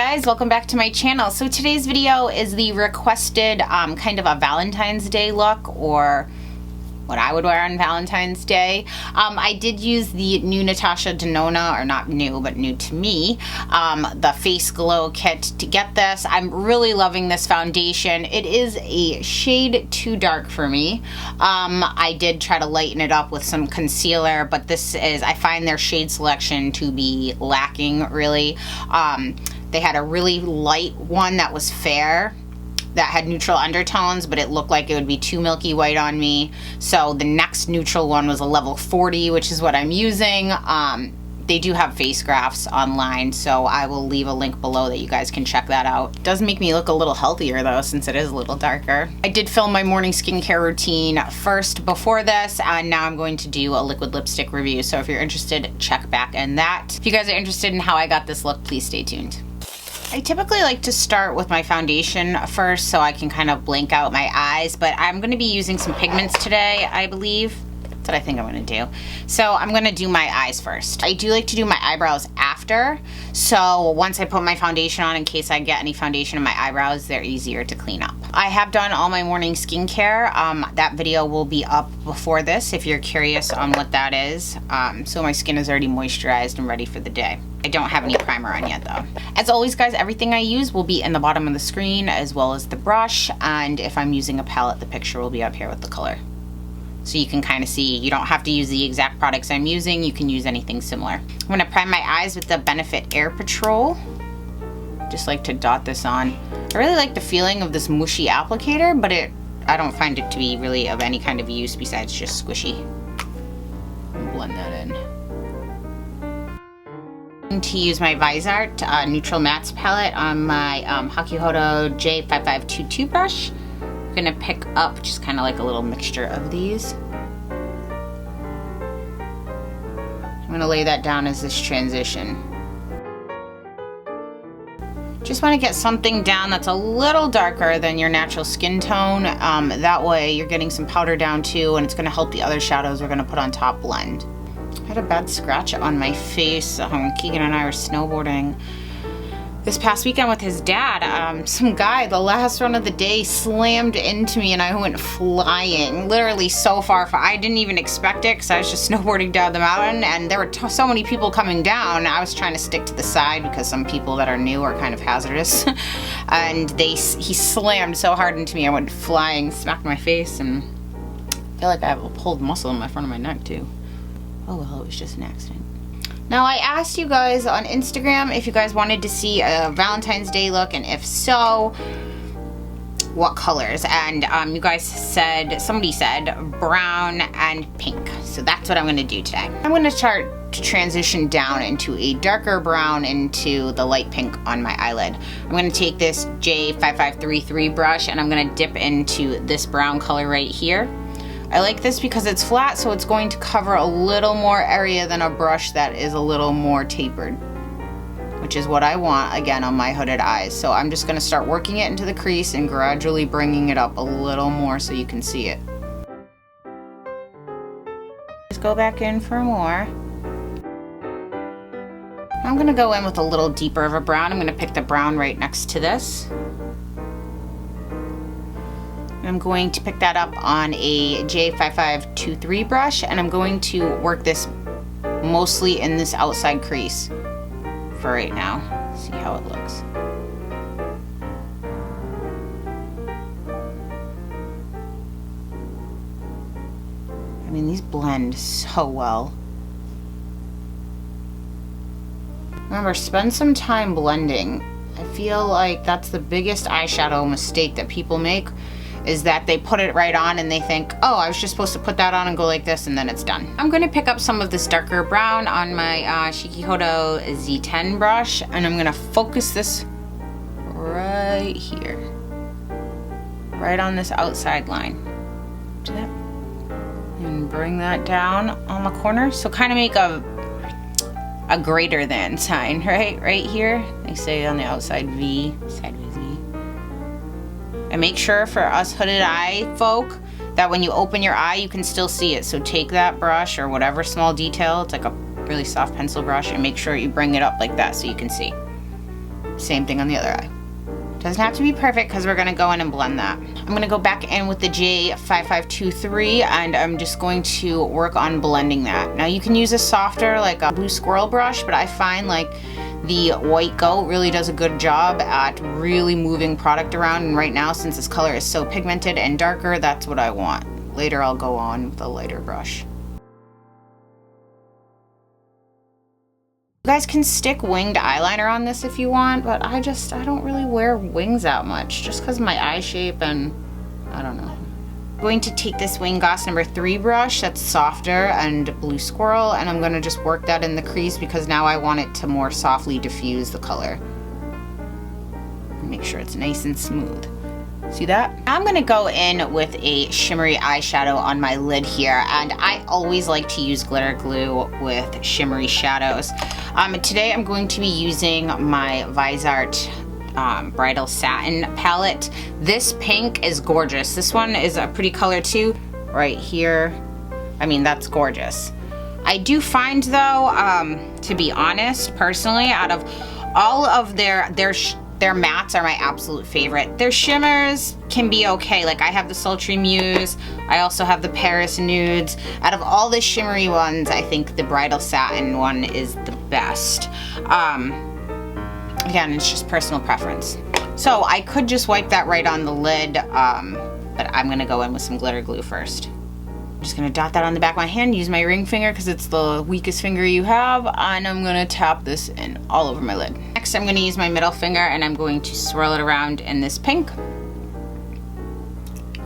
guys, welcome back to my channel. So today's video is the requested kind of a Valentine's Day look, or what I would wear on Valentine's Day. I did use the new Natasha Denona, or not new, but new to me, the Face Glow Kit to get this. I'm really loving this foundation. It is a shade too dark for me. I did try to lighten it up with some concealer, but this is, I find their shade selection to be lacking, really. They had a really light one that was fair, that had neutral undertones, but it looked like it would be too milky white on me. So the next neutral one was a level 40, which is what I'm using. They do have face graphs online, so I will leave a link below that you guys can check that out. It does make me look a little healthier though, since it is a little darker. I did film my morning skincare routine first before this, and now I'm going to do a liquid lipstick review. So if you're interested, check back in that. If you guys are interested in how I got this look, please stay tuned. I typically like to start with my foundation first so I can kind of blank out my eyes, but I'm going to be using some pigments today, I believe. That's what I think I'm going to do. So I'm going to do my eyes first. I do like to do my eyebrows after, so once I put my foundation on, in case I get any foundation in my eyebrows, they're easier to clean up. I have done all my morning skincare. That video will be up before this if you're curious on what that is. So my skin is already moisturized and ready for the day. I don't have any primer on yet though. As always guys, everything I use will be in the bottom of the screen, as well as the brush, and if I'm using a palette, the picture will be up here with the color. So you can kind of see, you don't have to use the exact products I'm using, you can use anything similar. I'm gonna prime my eyes with the Benefit Air Patrol. Just like to dot this on. I really like the feeling of this mushy applicator, but I don't find it to be really of any kind of use besides just squishy. Blend that in. To use my Viseart Neutral Mattes palette on my xoxo J5522 brush. I'm gonna pick up just kind of like a little mixture of these. I'm gonna lay that down as this transition. Just want to get something down that's a little darker than your natural skin tone. That way you're getting some powder down too, and it's gonna help the other shadows we're gonna put on top blend. I had a bad scratch on my face. Keegan and I were snowboarding this past weekend with his dad. Some guy, the last run of the day, slammed into me and I went flying. Literally so far. I didn't even expect it because I was just snowboarding down the mountain, and there were so many people coming down. I was trying to stick to the side because some people that are new are kind of hazardous. And he slammed so hard into me, I went flying, smacked my face, and I feel like I have a pulled muscle in my front of my neck too. Oh well, it was just an accident. Now, I asked you guys on Instagram if you guys wanted to see a Valentine's Day look, and if so, what colors. And you guys said, somebody said brown and pink. So that's what I'm going to do today. I'm going to start to transition down into a darker brown into the light pink on my eyelid. I'm going to take this J5533 brush and I'm going to dip into this brown color right here. I like this because it's flat, so it's going to cover a little more area than a brush that is a little more tapered, which is what I want, again, on my hooded eyes. So I'm just going to start working it into the crease and gradually bringing it up a little more so you can see it. Just go back in for more. I'm going to go in with a little deeper of a brown. I'm going to pick the brown right next to this. I'm going to pick that up on a J5523 brush, and I'm going to work this mostly in this outside crease for right now. See how it looks. I mean, these blend so well. Remember, spend some time blending. I feel like that's the biggest eyeshadow mistake that people make, is that they put it right on and they think, oh, I was just supposed to put that on and go like this, and then it's done. I'm going to pick up some of this darker brown on my xoxo Z10 brush, and I'm going to focus this right here. Right on this outside line. Do that. And bring that down on the corner. So kind of make a greater than sign, right? Right here. They say on the outside V, sideways V. And make sure for us hooded eye folk that when you open your eye, you can still see it. So take that brush or whatever small detail, it's like a really soft pencil brush, and make sure you bring it up like that so you can see. Same thing on the other eye. Doesn't have to be perfect because we're gonna go in and blend that. I'm gonna go back in with the J5523 and I'm just going to work on blending that. Now you can use a softer, like a blue squirrel brush, but I find like the white goat really does a good job at really moving product around, and right now, since this color is so pigmented and darker, that's what I want. Later I'll go on with a lighter brush. You guys can stick winged eyeliner on this if you want, but I don't really wear wings that much just because of my eye shape and I don't know. I'm going to take this Wing Goss number 3 brush that's softer and blue squirrel, and I'm going to just work that in the crease because now I want it to more softly diffuse the color. Make sure it's nice and smooth. See that? I'm going to go in with a shimmery eyeshadow on my lid here, and I always like to use glitter glue with shimmery shadows. Today I'm going to be using my Viseart Bridal Satin palette. This pink is gorgeous. This one is a pretty color too, right here. I mean, that's gorgeous. I do find though, to be honest, personally, out of all of their mattes are my absolute favorite. Their shimmers can be okay. Like I have the Sultry Muse. I also have the Paris Nudes. Out of all the shimmery ones, I think the Bridal Satin one is the best. Again, it's just personal preference. So I could just wipe that right on the lid, but I'm gonna go in with some glitter glue first. I'm just gonna dot that on the back of my hand, use my ring finger because it's the weakest finger you have, and I'm gonna tap this in all over my lid. Next, I'm gonna use my middle finger and I'm going to swirl it around in this pink.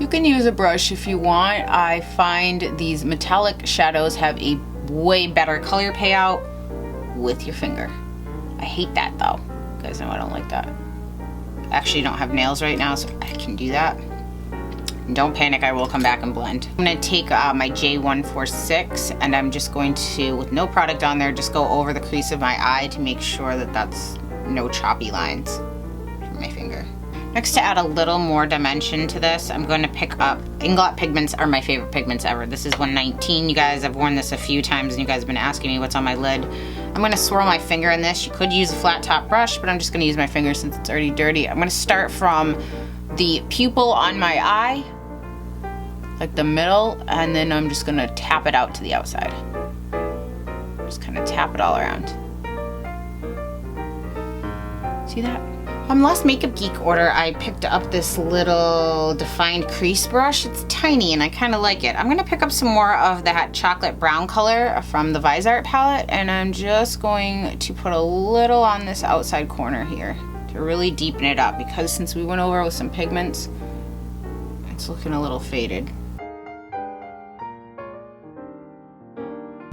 You can use a brush if you want. I find these metallic shadows have a way better color payout with your finger. I hate that though. You guys know I don't like that. I actually don't have nails right now, so I can do that. And don't panic, I will come back and blend. I'm gonna take my J146 and I'm just going to, with no product on there, just go over the crease of my eye to make sure that that's no choppy lines from my finger. Next, to add a little more dimension to this, I'm going to pick up, Inglot pigments are my favorite pigments ever. This is 119. You guys, I've worn this a few times and you guys have been asking me what's on my lid. I'm going to swirl my finger in this. You could use a flat top brush, but I'm just going to use my finger since it's already dirty. I'm going to start from the pupil on my eye, like the middle, and then I'm just going to tap it out to the outside. Just kind of tap it all around. See that? On Lost Makeup Geek order, I picked up this little defined crease brush. It's tiny and I kind of like it. I'm going to pick up some more of that chocolate brown color from the Viseart palette, and I'm just going to put a little on this outside corner here to really deepen it up, because since we went over with some pigments, it's looking a little faded.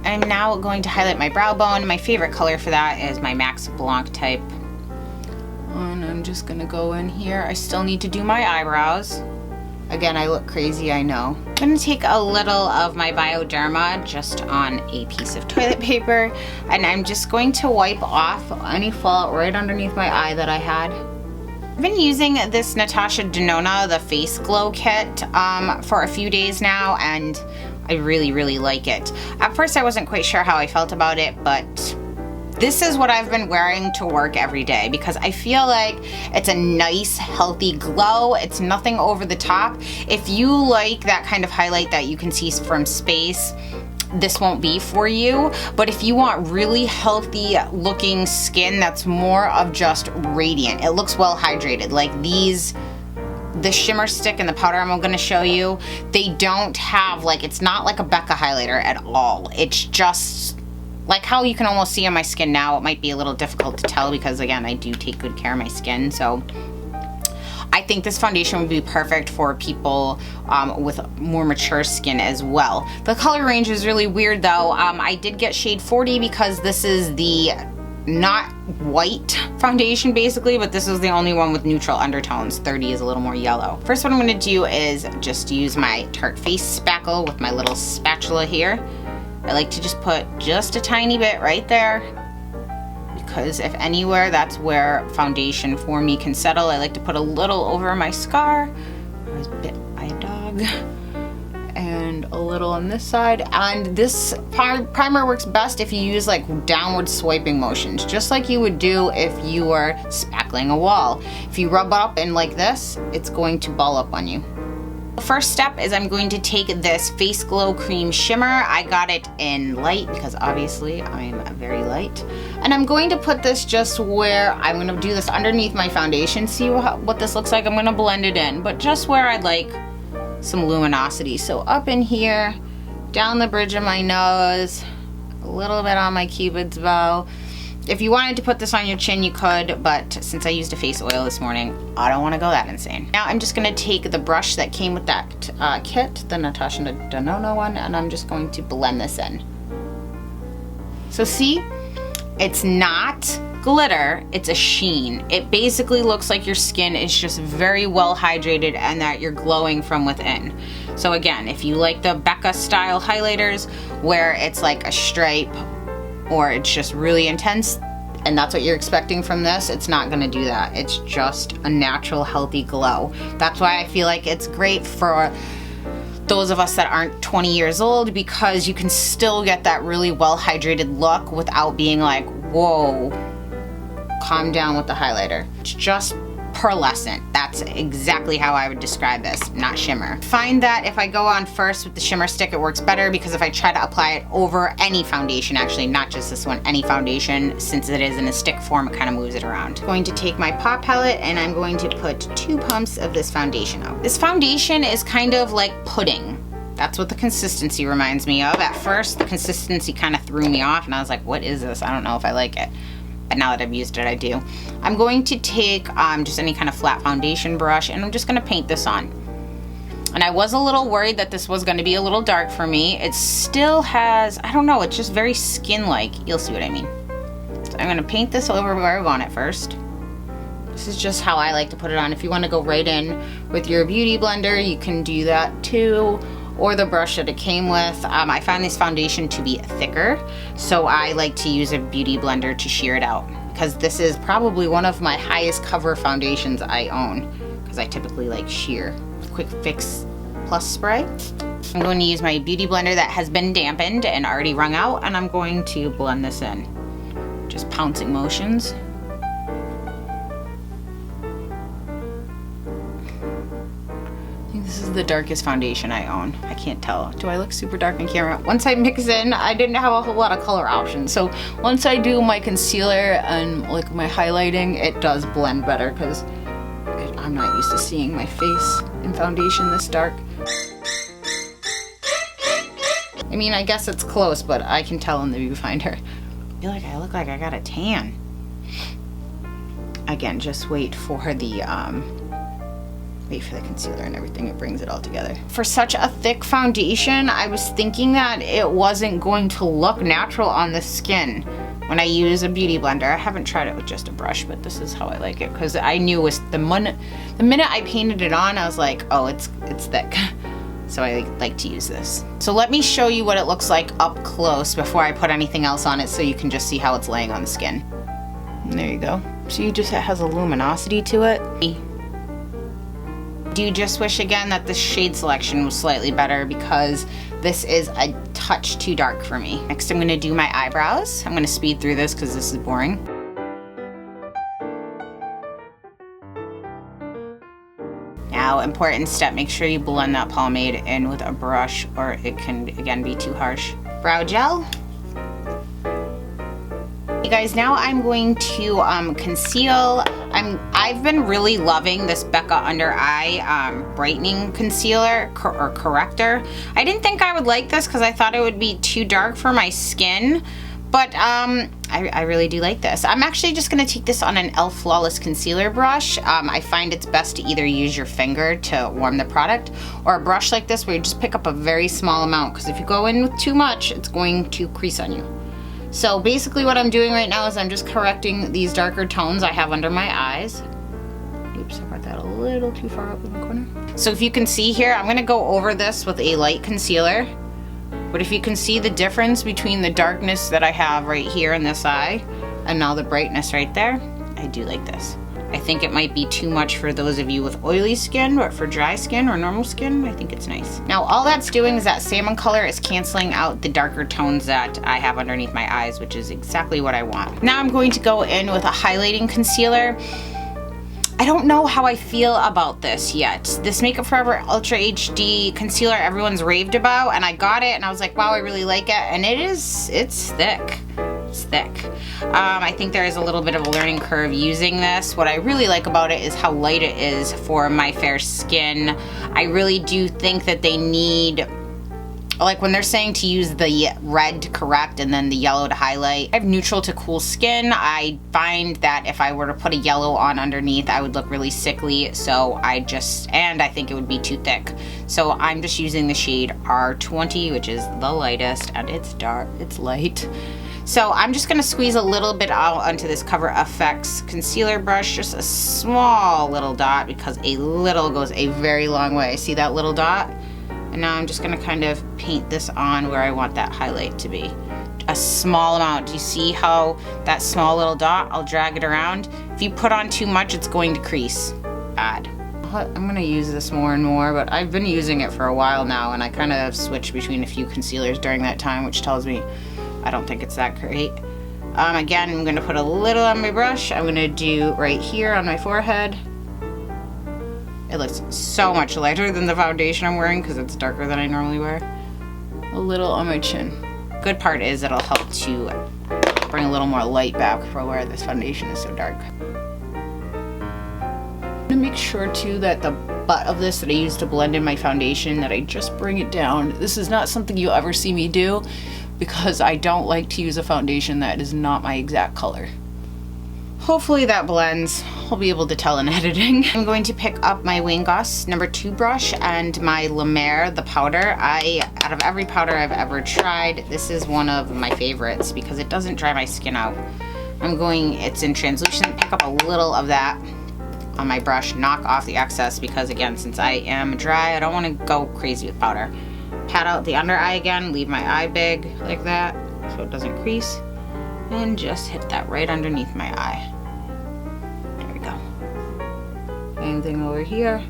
I'm now going to highlight my brow bone. My favorite color for that is my Max Blanc type. And I'm just gonna go in here. I still need to do my eyebrows. Again, I look crazy, I know. I'm gonna take a little of my Bioderma just on a piece of toilet paper, and I'm just going to wipe off any fallout right underneath my eye that I had. I've been using this Natasha Denona, the Face Glow Kit, for a few days now, and I really, really like it. At first, I wasn't quite sure how I felt about it, but this is what I've been wearing to work every day because I feel like it's a nice, healthy glow. It's nothing over the top. If you like that kind of highlight that you can see from space, this won't be for you. But if you want really healthy looking skin that's more of just radiant, it looks well hydrated, like these, the shimmer stick and the powder I'm going to show you, they don't have, like, it's not like a Becca highlighter at all. It's just like how you can almost see on my skin now. It might be a little difficult to tell because, again, I do take good care of my skin. So I think this foundation would be perfect for people with more mature skin as well. The color range is really weird though. I did get shade 40 because this is the not white foundation basically, but this is the only one with neutral undertones. 30 is a little more yellow. First, what I'm going to do is just use my Tarte Face spackle with my little spatula here. I like to just put just a tiny bit right there, because if anywhere, that's where foundation for me can settle. I like to put a little over my scar. I was bit by a dog. and a little on this side. And this primer works best if you use like downward swiping motions, just like you would do if you were spackling a wall. If you rub up in like this, it's going to ball up on you. The first step is I'm going to take this Face Glow Cream Shimmer. I got it in light because obviously I'm very light. And I'm going to put this just where I'm going to do this underneath my foundation. See what this looks like? I'm going to blend it in, but just where I'd like some luminosity. So up in here, down the bridge of my nose, a little bit on my cupid's bow. If you wanted to put this on your chin, you could, but since I used a face oil this morning, I don't want to go that insane. Now I'm just going to take the brush that came with that kit, the Natasha Denona one, and I'm just going to blend this in. So see, it's not glitter, it's a sheen. It basically looks like your skin is just very well hydrated and that you're glowing from within. So again, if you like the Becca style highlighters where it's like a stripe or it's just really intense and that's what you're expecting from this, it's not gonna do that. It's just a natural, healthy glow. That's why I feel like it's great for those of us that aren't 20 years old, because you can still get that really well hydrated look without being like, whoa, calm down with the highlighter. It's just pearlescent. That's exactly how I would describe this, not shimmer. Find that if I go on first with the shimmer stick, it works better, because if I try to apply it over any foundation, actually not just this one, any foundation, since it is in a stick form, it kind of moves it around. I'm going to take my pot palette and I'm going to put 2 pumps of this foundation out. This foundation is kind of like pudding. That's what the consistency reminds me of. At first, the consistency kind of threw me off and I was like, what is this? I don't know if I like it. But now that I've used it, I do. I'm going to take just any kind of flat foundation brush and I'm just gonna paint this on. And I was a little worried that this was gonna be a little dark for me. It still has, I don't know, it's just very skin-like. You'll see what I mean. So I'm gonna paint this over where I want it first. This is just how I like to put it on. If you wanna go right in with your beauty blender, you can do that too, or the brush that it came with. I find this foundation to be thicker, so I like to use a beauty blender to shear it out, because this is probably one of my highest cover foundations I own, because I typically like sheer. Quick Fix Plus spray. I'm going to use my beauty blender that has been dampened and already wrung out, and I'm going to blend this in. Just pouncing motions. This is the darkest foundation I own. I can't tell. Do I look super dark on camera? Once I mix in, I didn't have a whole lot of color options. So once I do my concealer and like my highlighting, it does blend better, because I'm not used to seeing my face in foundation this dark. I mean, I guess it's close, but I can tell in the viewfinder. I feel like I look like I got a tan. Again, just wait for the concealer and everything. It brings it all together. For such a thick foundation, I was thinking that it wasn't going to look natural on the skin when I use a beauty blender. I haven't tried it with just a brush, but this is how I like it, because I knew was the minute I painted it on, I was like, oh, it's thick. So I like to use this. So let me show you what it looks like up close before I put anything else on it, so you can just see how it's laying on the skin. And there you go. So it has a luminosity to it. Do just wish again that the shade selection was slightly better, because this is a touch too dark for me. Next, I'm gonna do my eyebrows. I'm gonna speed through this because this is boring. Now, important step, make sure you blend that pomade in with a brush, or it can again be too harsh. Brow gel. You guys, now I'm going to conceal. I've been really loving this Becca Under Eye brightening concealer or corrector. I didn't think I would like this because I thought it would be too dark for my skin, but I really do like this. I'm actually just gonna take this on an e.l.f. Flawless Concealer brush. I find it's best to either use your finger to warm the product, or a brush like this where you just pick up a very small amount, because if you go in with too much, it's going to crease on you. So basically what I'm doing right now is I'm just correcting these darker tones I have under my eyes. Oops, I brought that a little too far up in the corner. So if you can see here, I'm gonna go over this with a light concealer. But if you can see the difference between the darkness that I have right here in this eye and now the brightness right there, I do like this. I think it might be too much for those of you with oily skin, but for dry skin or normal skin, I think it's nice. Now all that's doing is that salmon color is canceling out the darker tones that I have underneath my eyes, which is exactly what I want. Now I'm going to go in with a highlighting concealer. I don't know how I feel about this yet. This Makeup Forever Ultra HD concealer everyone's raved about, and I got it and I was like, wow, I really like it, and it's thick. It's thick. I think there is a little bit of a learning curve using this. What I really like about it is how light it is for my fair skin. I really do think that they need, like when they're saying to use the red to correct and then the yellow to highlight. I have neutral to cool skin. I find that if I were to put a yellow on underneath, I would look really sickly. So and I think it would be too thick. So I'm just using the shade R20, which is the lightest, and it's dark, it's light. So I'm just gonna squeeze a little bit out onto this Cover FX concealer brush, just a small little dot, because a little goes a very long way. See that little dot? And now I'm just gonna kind of paint this on where I want that highlight to be. A small amount. Do you see how that small little dot, I'll drag it around. If you put on too much, it's going to crease. Bad. I'm gonna use this more and more, but I've been using it for a while now, and I kind of have switched between a few concealers during that time, which tells me I don't think it's that great. Again, I'm gonna put a little on my brush. I'm gonna do right here on my forehead. It looks so much lighter than the foundation I'm wearing because it's darker than I normally wear. A little on my chin. Good part is it'll help to bring a little more light back for where this foundation is so dark. I'm gonna make sure too that the butt of this that I use to blend in my foundation, that I just bring it down. This is not something you ever see me do because I don't like to use a foundation that is not my exact color. Hopefully that blends. I'll be able to tell in editing. I'm going to pick up my Wayne Goss No. 2 brush and my La Mer, the powder. Out of every powder I've ever tried, this is one of my favorites because it doesn't dry my skin out. It's in translucent, pick up a little of that on my brush, knock off the excess because again, since I am dry, I don't want to go crazy with powder. Pat out the under eye again, leave my eye big like that so it doesn't crease, and just hit that right underneath my eye. There we go. Same thing over here.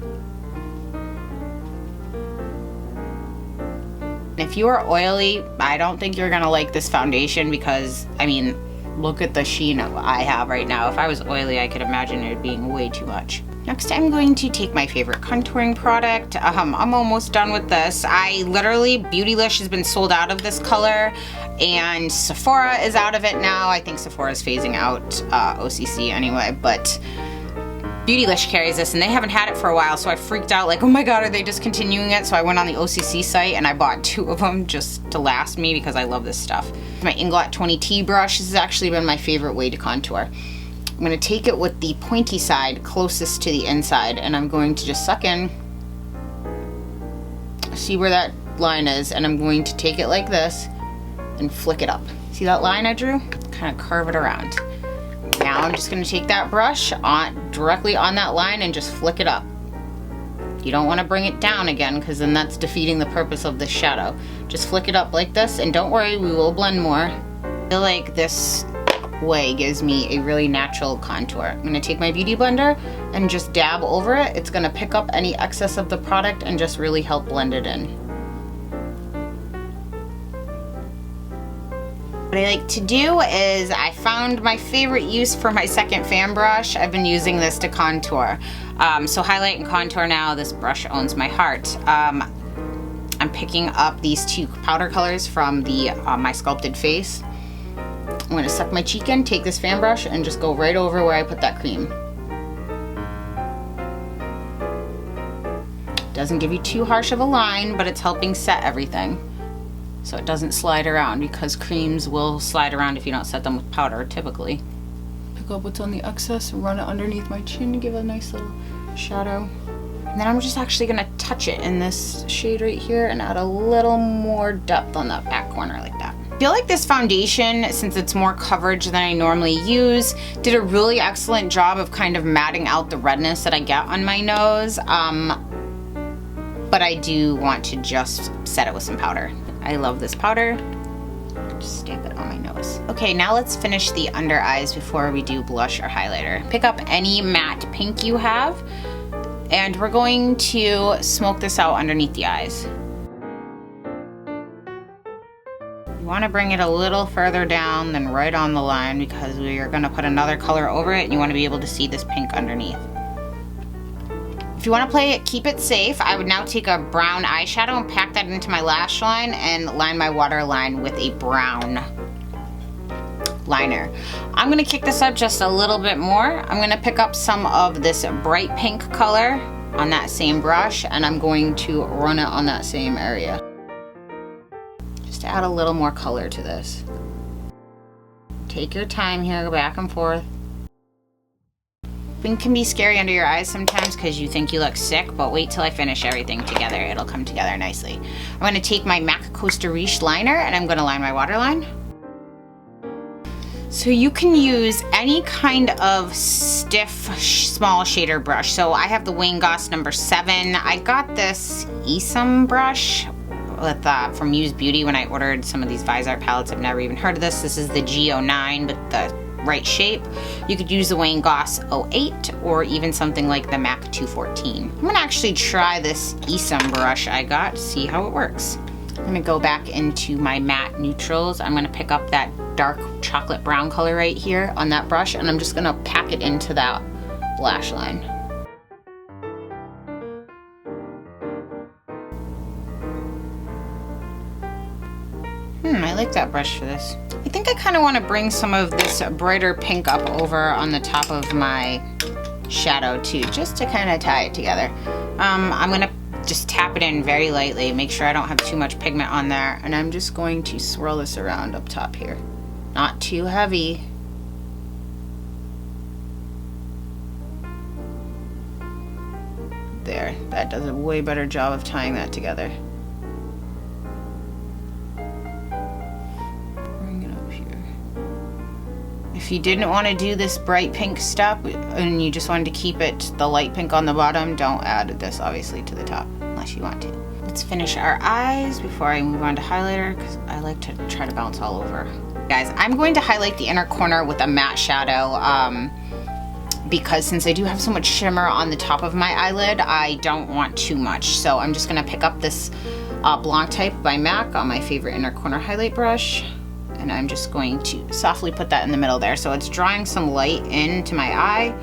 If you are oily, I don't think you're gonna like this foundation because, I mean, look at the sheen I have right now. If I was oily, I could imagine it being way too much. Next, I'm going to take my favorite contouring product. I'm almost done with this. Beautylish has been sold out of this color, and Sephora is out of it now. I think Sephora is phasing out OCC anyway, but Beautylish carries this, and they haven't had it for a while, so I freaked out like, oh my god, are they discontinuing it? So I went on the OCC site, and I bought 2 of them just to last me because I love this stuff. My Inglot 20T brush. This has actually been my favorite way to contour. I'm going to take it with the pointy side closest to the inside, and I'm going to just suck in, see where that line is, and I'm going to take it like this and flick it up. See that line I drew? Kind of curve it around. Now I'm just going to take that brush directly on that line and just flick it up. You don't want to bring it down again because then that's defeating the purpose of this shadow. Just flick it up like this, and don't worry, we will blend more. I feel like this way gives me a really natural contour. I'm going to take my beauty blender and just dab over it. It's going to pick up any excess of the product and just really help blend it in. What I like to do is I found my favorite use for my second fan brush. I've been using this to contour. So highlight and contour now. This brush owns my heart. I'm picking up these 2 powder colors from the My Sculpted Face. I'm going to suck my cheek in, take this fan brush, and just go right over where I put that cream. Doesn't give you too harsh of a line, but it's helping set everything so it doesn't slide around, because creams will slide around if you don't set them with powder typically. Pick up what's on the excess, run it underneath my chin to give a nice little shadow. And then I'm just actually going to touch it in this shade right here and add a little more depth on that back corner like that. I feel like this foundation, since it's more coverage than I normally use, did a really excellent job of kind of matting out the redness that I get on my nose. But I do want to just set it with some powder. I love this powder. Just stamp it on my nose. Okay, now let's finish the under eyes before we do blush or highlighter. Pick up any matte pink you have, and we're going to smoke this out underneath the eyes. You want to bring it a little further down than right on the line because we are going to put another color over it and you want to be able to see this pink underneath. If you want to play it, keep it safe, I would now take a brown eyeshadow and pack that into my lash line and line my waterline with a brown liner. I'm going to kick this up just a little bit more. I'm going to pick up some of this bright pink color on that same brush and I'm going to run it on that same area. Just to add a little more color to this. Take your time here, go back and forth. Pink can be scary under your eyes sometimes because you think you look sick, but wait till I finish everything together. It'll come together nicely. I'm going to take my MAC Costa Riche liner and I'm going to line my waterline. So you can use any kind of stiff small shader brush. So I have the Wayne Goss number 7. I got this Isom brush with, from Muse Beauty when I ordered some of these Viseart palettes. I've never even heard of this. This is the G09 with the right shape. You could use the Wayne Goss 08 or even something like the MAC 214. I'm gonna actually try this Isom brush I got to see how it works. I'm gonna go back into my matte neutrals. I'm gonna pick up that dark chocolate brown color right here on that brush and I'm just gonna pack it into that lash line. I like that brush for this. I think I kind of want to bring some of this brighter pink up over on the top of my shadow too, just to kind of tie it together. I'm going to just tap it in very lightly, make sure I don't have too much pigment on there, and I'm just going to swirl this around up top here. Not too heavy. There, that does a way better job of tying that together. If you didn't want to do this bright pink step and you just wanted to keep it the light pink on the bottom, don't add this obviously to the top unless you want to. Let's finish our eyes before I move on to highlighter because I like to try to bounce all over. Guys, I'm going to highlight the inner corner with a matte shadow because since I do have so much shimmer on the top of my eyelid, I don't want too much. So I'm just going to pick up this Blanc Type by MAC on my favorite inner corner highlight brush. And I'm just going to softly put that in the middle there. So it's drawing some light into my eye,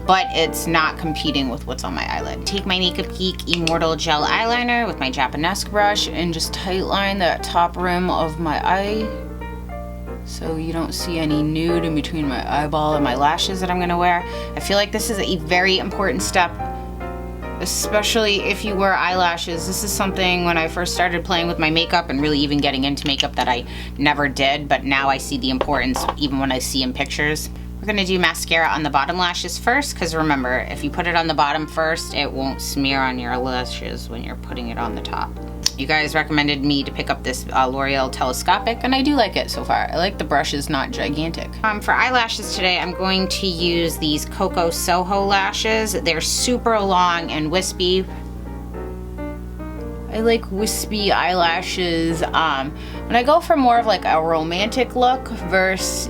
but it's not competing with what's on my eyelid. Take my Naked Geek Immortal Gel Eyeliner with my Japanesque brush and just tight line that top rim of my eye so you don't see any nude in between my eyeball and my lashes that I'm gonna wear. I feel like this is a very important step, especially if you wear eyelashes. This is something when I first started playing with my makeup and really even getting into makeup that I never did, but now I see the importance even when I see in pictures. We're gonna do mascara on the bottom lashes first, because remember, if you put it on the bottom first, it won't smear on your lashes when you're putting it on the top. You guys recommended me to pick up this L'Oreal Telescopic, and I do like it so far. I like the brush is not gigantic. For eyelashes today, I'm going to use these Coco Soho lashes. They're super long and wispy. I like wispy eyelashes. When I go for more of like a romantic look versus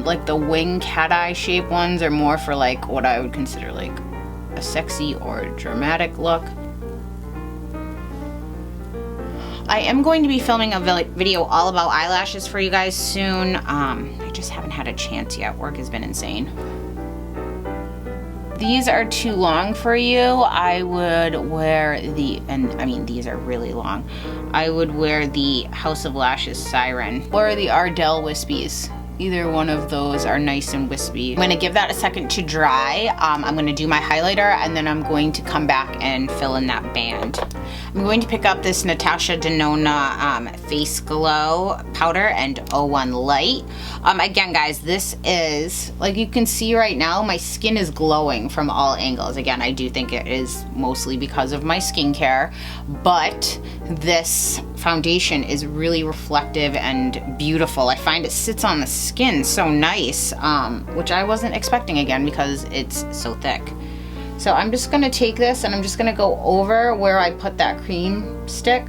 like the wing cat eye shape ones are more for like what I would consider like a sexy or dramatic look. I am going to be filming a video all about eyelashes for you guys soon. I just haven't had a chance yet. Work has been insane. These are too long for you. I would wear the, and I mean these are really long. I would wear the House of Lashes Siren or the Ardell Wispies. Either one of those are nice and wispy. I'm gonna give that a second to dry. I'm gonna do my highlighter and then I'm going to come back and fill in that band. I'm going to pick up this Natasha Denona Face Glow Powder and 01 Light. Again guys, this is, like you can see right now, my skin is glowing from all angles. Again, I do think it is mostly because of my skincare, but this foundation is really reflective and beautiful. I find it sits on the skin so nice, which I wasn't expecting again because it's so thick. So I'm just gonna take this and I'm just gonna go over where I put that cream stick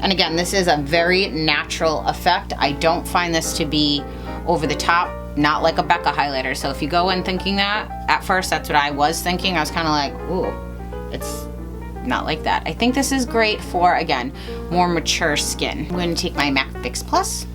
And again, this is a very natural effect. I don't find this to be over the top, not like a Becca highlighter. So if you go in thinking that, at first that's what I was thinking. I was kind of like, ooh, it's not like that. I think this is great for, again, more mature skin. I'm going to take my MAC Fix Plus.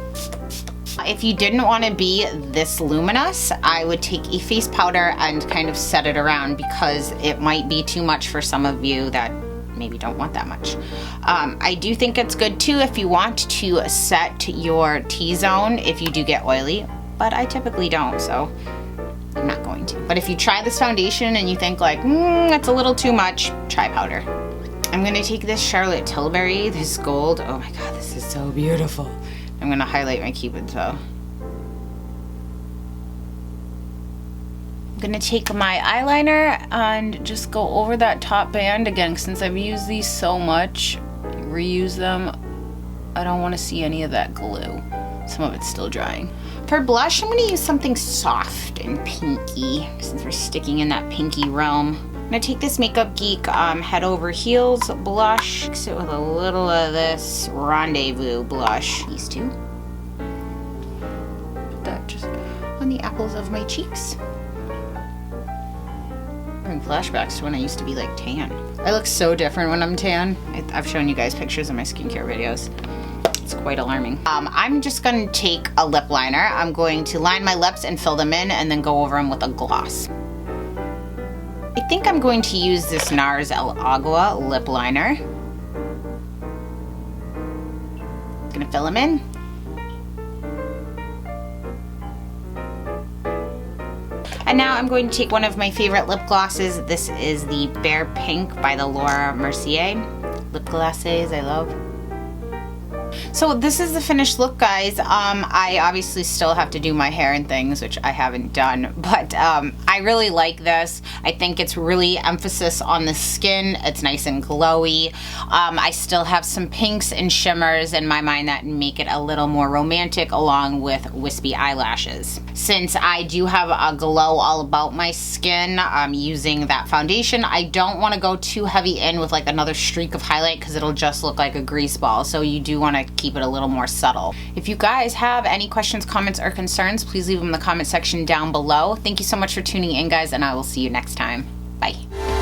If you didn't want to be this luminous, I would take a face powder and kind of set it around, because it might be too much for some of you that maybe don't want that much. I do think it's good too if you want to set your T-zone if you do get oily, but I typically don't, so I'm not going to. But if you try this foundation and you think like, that's a little too much, try powder. I'm gonna take this Charlotte Tilbury, this gold. Oh my God, this is so beautiful. I'm gonna highlight my Cupid's bow. I'm gonna take my eyeliner and just go over that top band. Again, since I've used these so much, reuse them. I don't wanna see any of that glue. Some of it's still drying. For blush, I'm gonna use something soft and pinky, since we're sticking in that pinky realm. I'm gonna take this Makeup Geek Head Over Heels blush, mix it with a little of this Rendezvous blush. These two. Put that just on the apples of my cheeks. Having flashbacks to when I used to be like tan. I look so different when I'm tan. I've shown you guys pictures in my skincare videos. It's quite alarming. I'm just gonna take a lip liner. I'm going to line my lips and fill them in and then go over them with a gloss. I think I'm going to use this NARS El Agua lip liner. Gonna fill them in. And now I'm going to take one of my favorite lip glosses. This is the Bare Pink by the Laura Mercier. Lip glosses I love. So this is the finished look, guys. I obviously still have to do my hair and things, which I haven't done, but I really like this. I think it's really emphasis on the skin. It's nice and glowy. I still have some pinks and shimmers in my mind that make it a little more romantic, along with wispy eyelashes. Since I do have a glow all about my skin, using that foundation, I don't want to go too heavy in with like another streak of highlight, because it'll just look like a grease ball. So you do want to keep it a little more subtle. If you guys have any questions, comments, or concerns, please leave them in the comment section down below. Thank you so much for tuning in, guys, and I will see you next time. Bye.